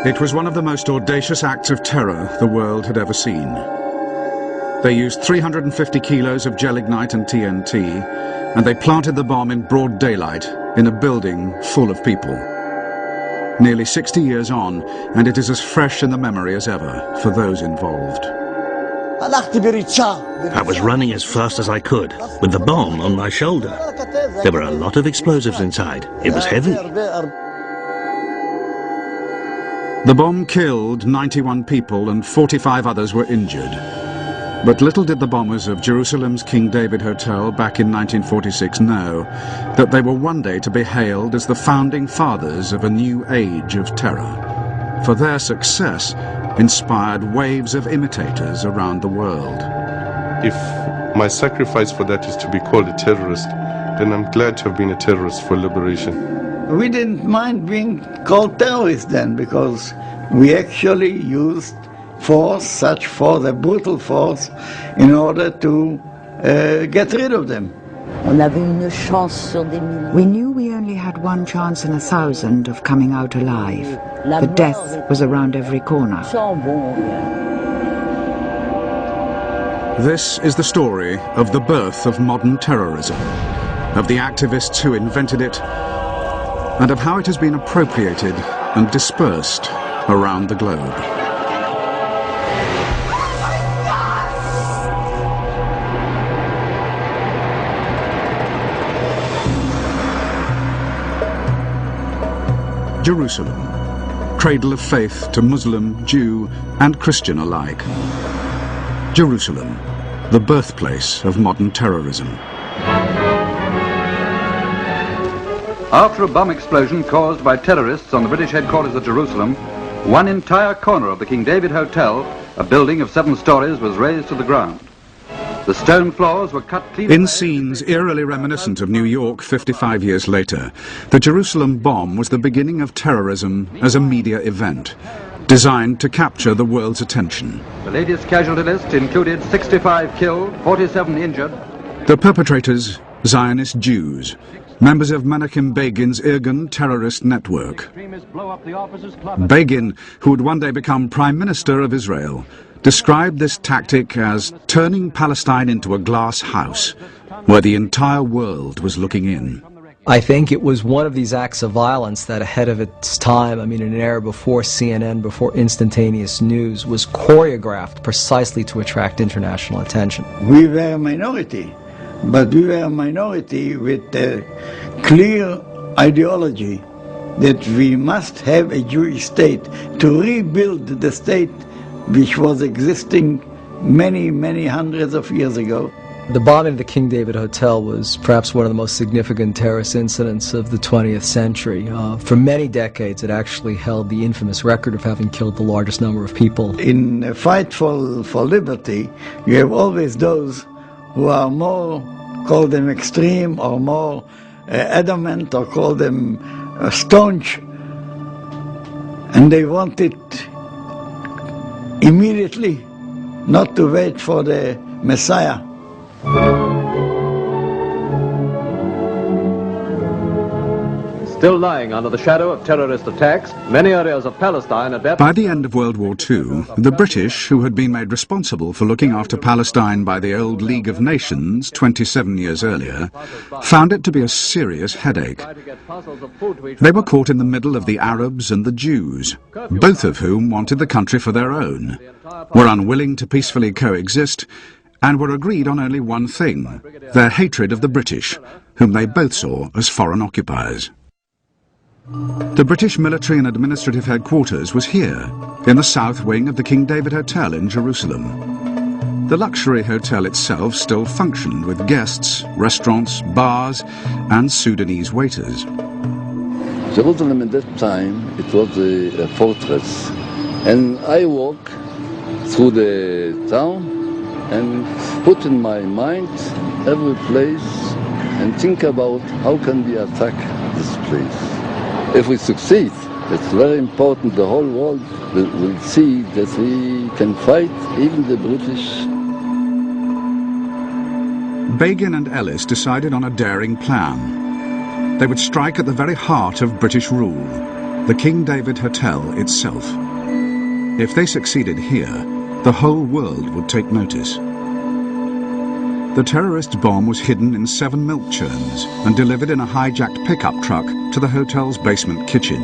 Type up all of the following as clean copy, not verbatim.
It was one of the most audacious acts of terror the world had ever seen. They used 350 kilos of gelignite and TNT, and they planted the bomb in broad daylight in a building full of people. Nearly 60 years on, and it is as fresh in the memory as ever for those involved. I was running as fast as I could, with the bomb on my shoulder. There were a lot of explosives inside. It was heavy. The bomb killed 91 people and 45 others were injured. But little did the bombers of Jerusalem's King David Hotel back in 1946 know that they were one day to be hailed as the founding fathers of a new age of terror. For their success inspired waves of imitators around the world. If my sacrifice for that is to be called a terrorist, then I'm glad to have been a terrorist for liberation. We didn't mind being called terrorists then, because we actually used force, such force, a brutal force, in order to get rid of them. We knew we only had one chance in 1,000 of coming out alive. The death was around every corner. This is the story of the birth of modern terrorism, of the activists who invented it, and of how it has been appropriated and dispersed around the globe. Jerusalem, cradle of faith to Muslim, Jew, and Christian alike. Jerusalem, the birthplace of modern terrorism. After a bomb explosion caused by terrorists on the British headquarters at Jerusalem, one entire corner of the King David Hotel, a building of 7 stories, was razed to the ground. The stone floors were cut clean. In scenes eerily reminiscent of New York 55 years later, the Jerusalem bomb was the beginning of terrorism as a media event, designed to capture the world's attention. The latest casualty list included 65 killed, 47 injured. The perpetrators, Zionist Jews, members of Menachem Begin's Irgun terrorist network. Begin, who would one day become Prime Minister of Israel, described this tactic as turning Palestine into a glass house, where the entire world was looking in. I think it was one of these acts of violence that, ahead of its time, in an era before CNN, before instantaneous news, was choreographed precisely to attract international attention. We were a minority, but we were a minority with a clear ideology that we must have a Jewish state to rebuild the state which was existing many, many hundreds of years ago. The bombing of the King David Hotel was perhaps one of the most significant terrorist incidents of the 20th century. For many decades, it actually held the infamous record of having killed the largest number of people. In a fight for liberty, you have always those who are more, call them extreme, or more adamant, or call them staunch, and they want it immediately, not to wait for the Messiah. Still lying under the shadow of terrorist attacks, many areas of Palestine are By the end of World War II, the British, who had been made responsible for looking after Palestine by the old League of Nations 27 years earlier, found it to be a serious headache. They were caught in the middle of the Arabs and the Jews, both of whom wanted the country for their own, were unwilling to peacefully coexist, and were agreed on only one thing: their hatred of the British, whom they both saw as foreign occupiers. The British military and administrative headquarters was here, in the south wing of the King David Hotel in Jerusalem. The luxury hotel itself still functioned with guests, restaurants, bars, and Sudanese waiters. Jerusalem at that time, it was a fortress, and I walk through the town and put in my mind every place and think about how can we attack this place. If we succeed, it's very important the whole world will see that we can fight even the British. Begin and Ellis decided on a daring plan. They would strike at the very heart of British rule, the King David Hotel itself. If they succeeded here, the whole world would take notice. The terrorist's bomb was hidden in 7 milk churns and delivered in a hijacked pickup truck to the hotel's basement kitchen.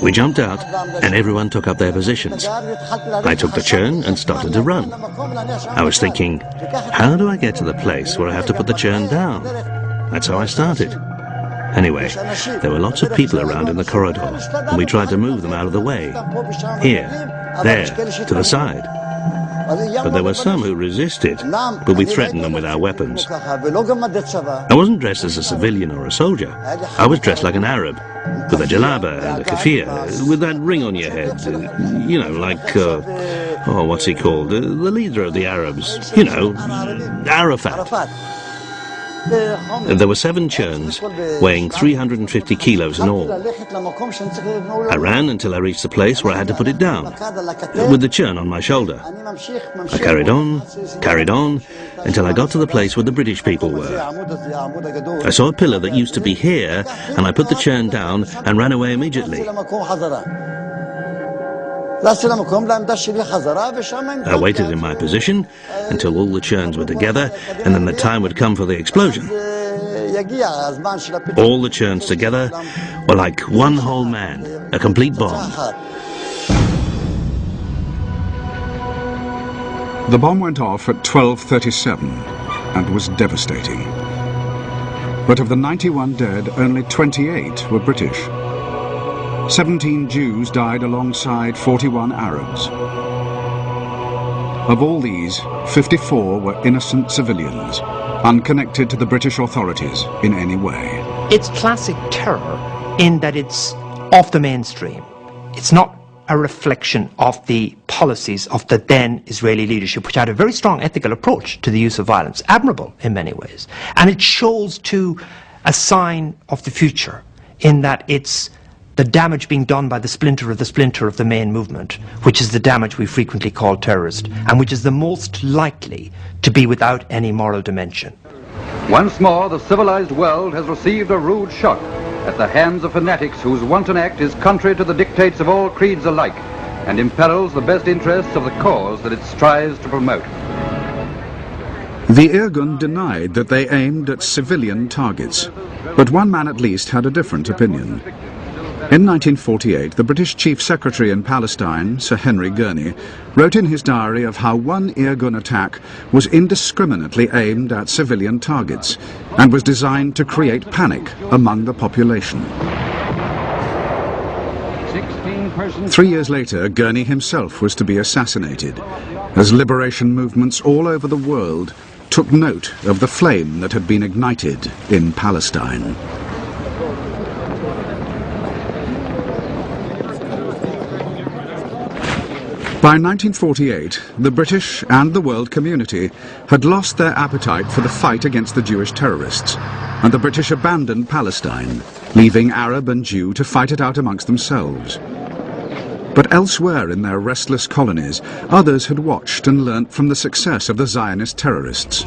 We jumped out and everyone took up their positions. I took the churn and started to run. I was thinking, how do I get to the place where I have to put the churn down? That's how I started. Anyway, there were lots of people around in the corridor, and we tried to move them out of the way. Here, there, to the side. But there were some who resisted, but we threatened them with our weapons. I wasn't dressed as a civilian or a soldier. I was dressed like an Arab, with a jalaba and a keffiyeh, with that ring on your head. You know, like, what's he called? The leader of the Arabs. You know, Arafat. There were 7 churns, weighing 350 kilos in all. I ran until I reached the place where I had to put it down, with the churn on my shoulder. I carried on, until I got to the place where the British people were. I saw a pillar that used to be here, and I put the churn down and ran away immediately. I waited in my position until all the churns were together, and then the time would come for the explosion. All the churns together were like one whole man, a complete bomb. The bomb went off at 12:37 and was devastating. But of the 91 dead, only 28 were British. 17 Jews died alongside 41 Arabs. Of all these, 54 were innocent civilians, unconnected to the British authorities in any way. It's classic terror in that it's off the mainstream. It's not a reflection of the policies of the then Israeli leadership, which had a very strong ethical approach to the use of violence, admirable in many ways. And it shows too a sign of the future in that it's the damage being done by the splinter of the main movement, which is the damage we frequently call terrorist, and which is the most likely to be without any moral dimension. Once more, the civilized world has received a rude shock at the hands of fanatics whose wanton act is contrary to the dictates of all creeds alike and imperils the best interests of the cause that it strives to promote. The Irgun denied that they aimed at civilian targets, but one man at least had a different opinion. In 1948, the British Chief Secretary in Palestine, Sir Henry Gurney, wrote in his diary of how one Irgun attack was indiscriminately aimed at civilian targets and was designed to create panic among the population. 3 years later, Gurney himself was to be assassinated, as liberation movements all over the world took note of the flame that had been ignited in Palestine. By 1948, the British and the world community had lost their appetite for the fight against the Jewish terrorists, and the British abandoned Palestine, leaving Arab and Jew to fight it out amongst themselves. But elsewhere in their restless colonies, others had watched and learnt from the success of the Zionist terrorists.